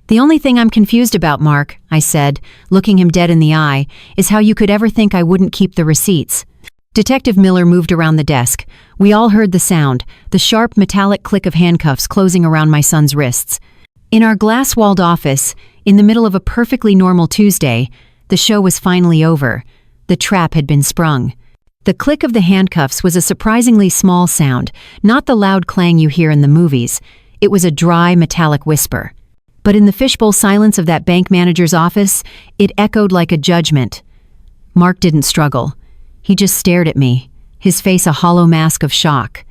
"The only thing I'm confused about, Mark," I said, looking him dead in the eye, "is how you could ever think I wouldn't keep the receipts." Detective Miller moved around the desk. We all heard the sound, the sharp metallic click of handcuffs closing around my son's wrists. In our glass-walled office, in the middle of a perfectly normal Tuesday, the show was finally over. The trap had been sprung. The click of the handcuffs was a surprisingly small sound, not the loud clang you hear in the movies. It was a dry, metallic whisper. But in the fishbowl silence of that bank manager's office, it echoed like a judgment. Mark didn't struggle. He just stared at me, his face a hollow mask of shock.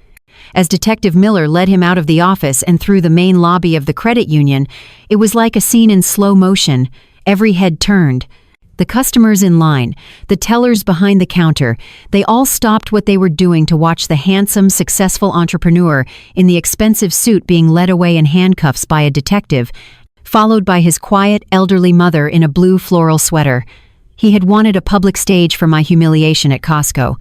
As Detective Miller led him out of the office and through the main lobby of the credit union, it was like a scene in slow motion. Every head turned. The customers in line, the tellers behind the counter, they all stopped what they were doing to watch the handsome, successful entrepreneur in the expensive suit being led away in handcuffs by a detective, followed by his quiet, elderly mother in a blue floral sweater. He had wanted a public stage for my humiliation at Costco.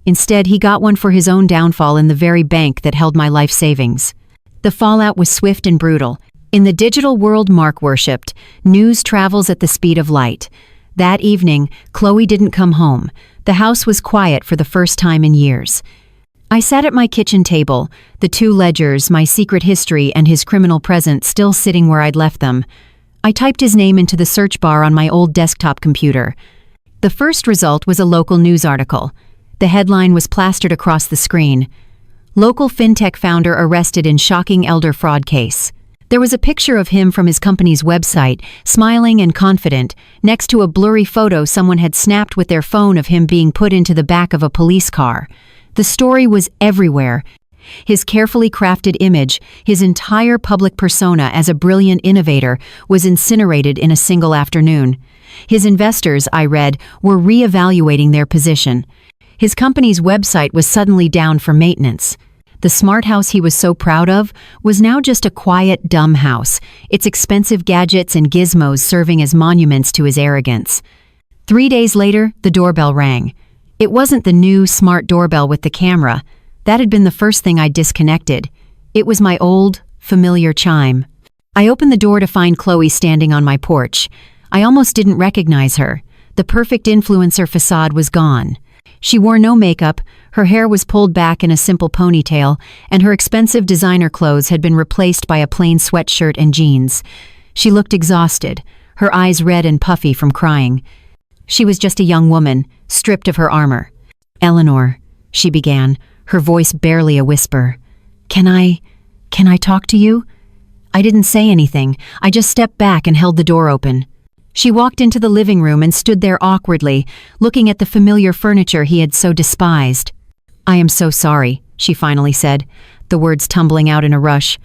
Instead, he got one for his own downfall in the very bank that held my life savings. The fallout was swift and brutal. In the digital world Mark worshipped, news travels at the speed of light. That evening, Chloe didn't come home. The house was quiet for the first time in years. I sat at my kitchen table, the two ledgers, my secret history and his criminal present still sitting where I'd left them. I typed his name into the search bar on my old desktop computer. The first result was a local news article. The headline was plastered across the screen. "Local fintech founder arrested in shocking elder fraud case." There was a picture of him from his company's website, smiling and confident, next to a blurry photo someone had snapped with their phone of him being put into the back of a police car. The story was everywhere. His carefully crafted image, his entire public persona as a brilliant innovator, was incinerated in a single afternoon. His investors, I read, were re-evaluating their position. His company's website was suddenly down for maintenance. The smart house he was so proud of was now just a quiet, dumb house, its expensive gadgets and gizmos serving as monuments to his arrogance. 3 days later, the doorbell rang. It wasn't the new, smart doorbell with the camera. That had been the first thing I disconnected. It was my old, familiar chime. I opened the door to find Chloe standing on my porch. I almost didn't recognize her. The perfect influencer facade was gone. She wore no makeup, her hair was pulled back in a simple ponytail, and her expensive designer clothes had been replaced by a plain sweatshirt and jeans. She looked exhausted, her eyes red and puffy from crying. She was just a young woman, stripped of her armor. "Eleanor," she began, her voice barely a whisper. Can I talk to you?" I didn't say anything. I just stepped back and held the door open. She walked into the living room and stood there awkwardly, looking at the familiar furniture he had so despised. "I am so sorry," she finally said, the words tumbling out in a rush.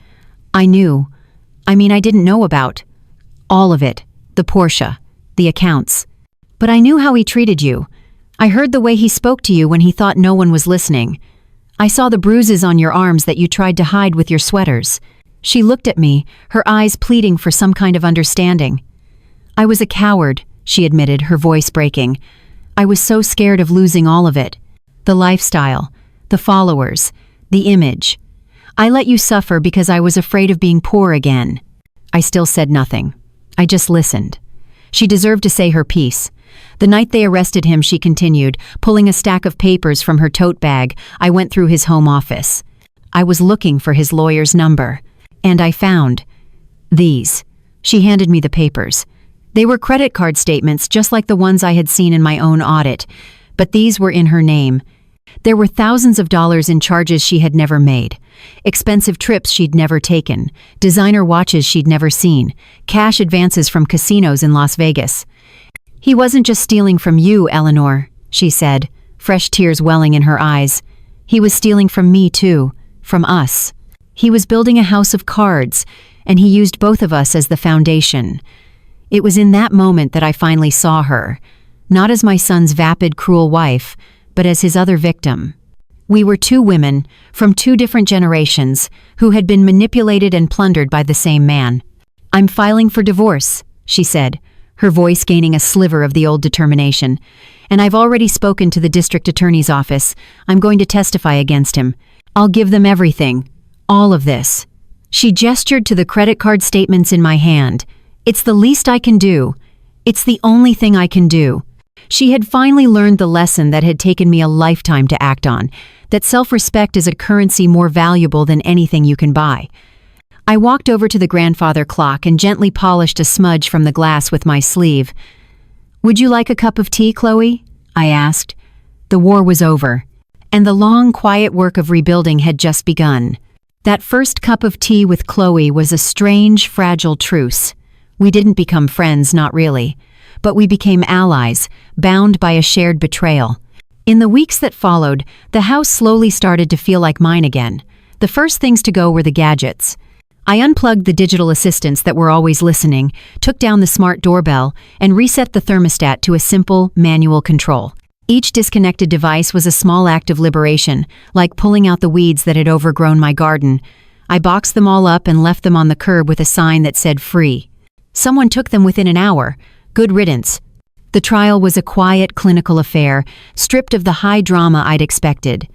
I didn't know about all of it, the Porsche, the accounts. But I knew how he treated you. I heard the way he spoke to you when he thought no one was listening. I saw the bruises on your arms that you tried to hide with your sweaters." She looked at me, her eyes pleading for some kind of understanding. "I was a coward," she admitted, her voice breaking. "I was so scared of losing all of it. The lifestyle, the followers, the image. I let you suffer because I was afraid of being poor again." I still said nothing. I just listened. She deserved to say her piece. The night they arrested him, she continued, pulling a stack of papers from her tote bag, I went through his home office. I was looking for his lawyer's number. And I found these. She handed me the papers. They were credit card statements just like the ones I had seen in my own audit, but these were in her name. There were thousands of dollars in charges she had never made, expensive trips she'd never taken, designer watches she'd never seen, cash advances from casinos in Las Vegas. He wasn't just stealing from you, Eleanor, she said, fresh tears welling in her eyes. He was stealing from me too, from us. He was building a house of cards, and he used both of us as the foundation. It was in that moment that I finally saw her, not as my son's vapid, cruel wife, but as his other victim. We were two women, from two different generations, who had been manipulated and plundered by the same man. I'm filing for divorce, she said, her voice gaining a sliver of the old determination. And I've already spoken to the district attorney's office. I'm going to testify against him. I'll give them everything. All of this. She gestured to the credit card statements in my hand. It's the least I can do. It's the only thing I can do. She had finally learned the lesson that had taken me a lifetime to act on, that self-respect is a currency more valuable than anything you can buy. I walked over to the grandfather clock and gently polished a smudge from the glass with my sleeve. Would you like a cup of tea, Chloe? I asked. The war was over, and the long, quiet work of rebuilding had just begun. That first cup of tea with Chloe was a strange, fragile truce. We didn't become friends, not really. But we became allies, bound by a shared betrayal. In the weeks that followed, the house slowly started to feel like mine again. The first things to go were the gadgets. I unplugged the digital assistants that were always listening, took down the smart doorbell, and reset the thermostat to a simple, manual control. Each disconnected device was a small act of liberation, like pulling out the weeds that had overgrown my garden. I boxed them all up and left them on the curb with a sign that said free. Someone took them within an hour. Good riddance. The trial was a quiet, clinical affair, stripped of the high drama I'd expected.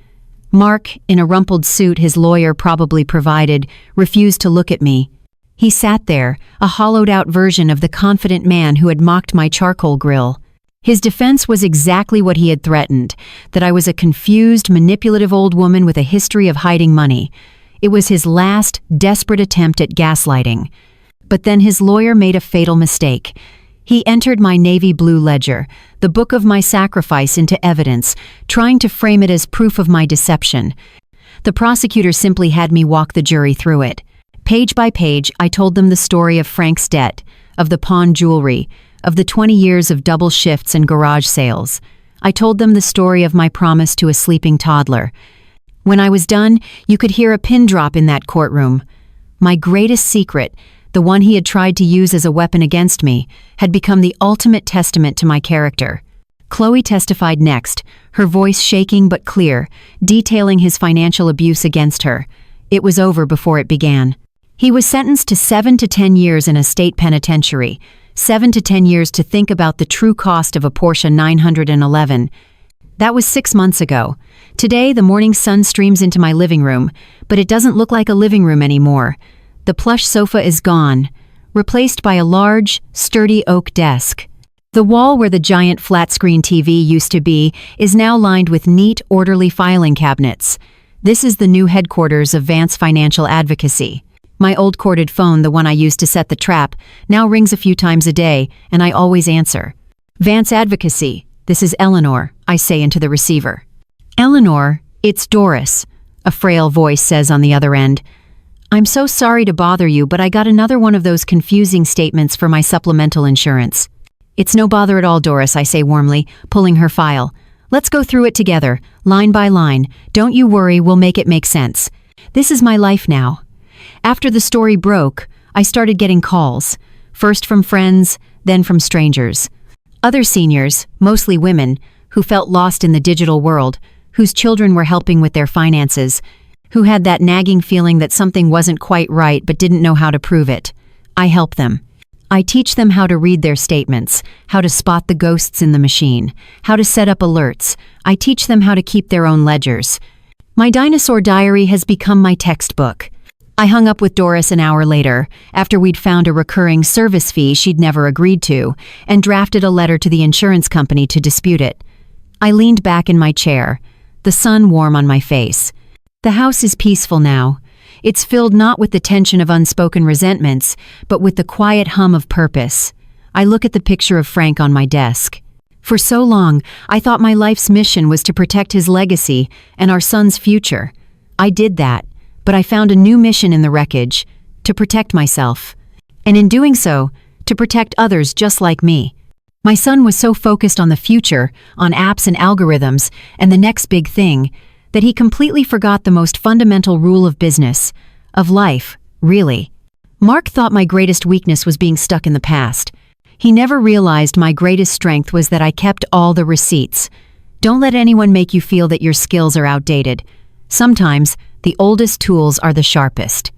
Mark, in a rumpled suit his lawyer probably provided, refused to look at me. He sat there, a hollowed-out version of the confident man who had mocked my charcoal grill. His defense was exactly what he had threatened, that I was a confused, manipulative old woman with a history of hiding money. It was his last, desperate attempt at gaslighting. But then his lawyer made a fatal mistake. He entered my navy blue ledger, the book of my sacrifice, into evidence, trying to frame it as proof of my deception. The prosecutor simply had me walk the jury through it. Page by page, I told them the story of Frank's debt, of the pawned jewelry, of the 20 years of double shifts and garage sales. I told them the story of my promise to a sleeping toddler. When I was done, you could hear a pin drop in that courtroom. My greatest secret, the one he had tried to use as a weapon against me, had become the ultimate testament to my character. Chloe testified next, her voice shaking but clear, detailing his financial abuse against her. It was over before it began. He was sentenced to 7 to 10 years in a state penitentiary, 7 to 10 years to think about the true cost of a Porsche 911. That was 6 months ago. Today, the morning sun streams into my living room, but it doesn't look like a living room anymore. The plush sofa is gone, replaced by a large, sturdy oak desk. The wall where the giant flat-screen TV used to be is now lined with neat, orderly filing cabinets. This is the new headquarters of Vance Financial Advocacy. My old corded phone, the one I used to set the trap, now rings a few times a day, and I always answer. Vance Advocacy, this is Eleanor, I say into the receiver. Eleanor, it's Doris, a frail voice says on the other end. I'm so sorry to bother you, but I got another one of those confusing statements for my supplemental insurance. It's no bother at all, Doris, I say warmly, pulling her file. Let's go through it together, line by line. Don't you worry, we'll make it make sense. This is my life now. After the story broke, I started getting calls, first from friends, then from strangers. Other seniors, mostly women, who felt lost in the digital world, whose children were helping with their finances, who had that nagging feeling that something wasn't quite right but didn't know how to prove it. I help them. I teach them how to read their statements, how to spot the ghosts in the machine, how to set up alerts. I teach them how to keep their own ledgers. My dinosaur diary has become my textbook. I hung up with Doris an hour later, after we'd found a recurring service fee she'd never agreed to, and drafted a letter to the insurance company to dispute it. I leaned back in my chair, the sun warm on my face. The house is peaceful now. It's filled not with the tension of unspoken resentments, but with the quiet hum of purpose. I look at the picture of Frank on my desk. For so long, I thought my life's mission was to protect his legacy and our son's future. I did that, but I found a new mission in the wreckage, to protect myself. And in doing so, to protect others just like me. My son was so focused on the future, on apps and algorithms, and the next big thing, that he completely forgot the most fundamental rule of business, of life, really. Mark thought my greatest weakness was being stuck in the past. He never realized my greatest strength was that I kept all the receipts. Don't let anyone make you feel that your skills are outdated. Sometimes, the oldest tools are the sharpest.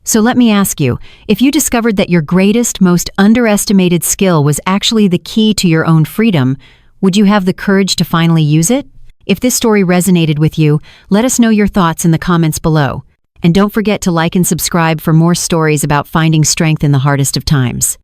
So let me ask you, if you discovered that your greatest, most underestimated skill was actually the key to your own freedom, would you have the courage to finally use it? If this story resonated with you, let us know your thoughts in the comments below. And don't forget to like and subscribe for more stories about finding strength in the hardest of times.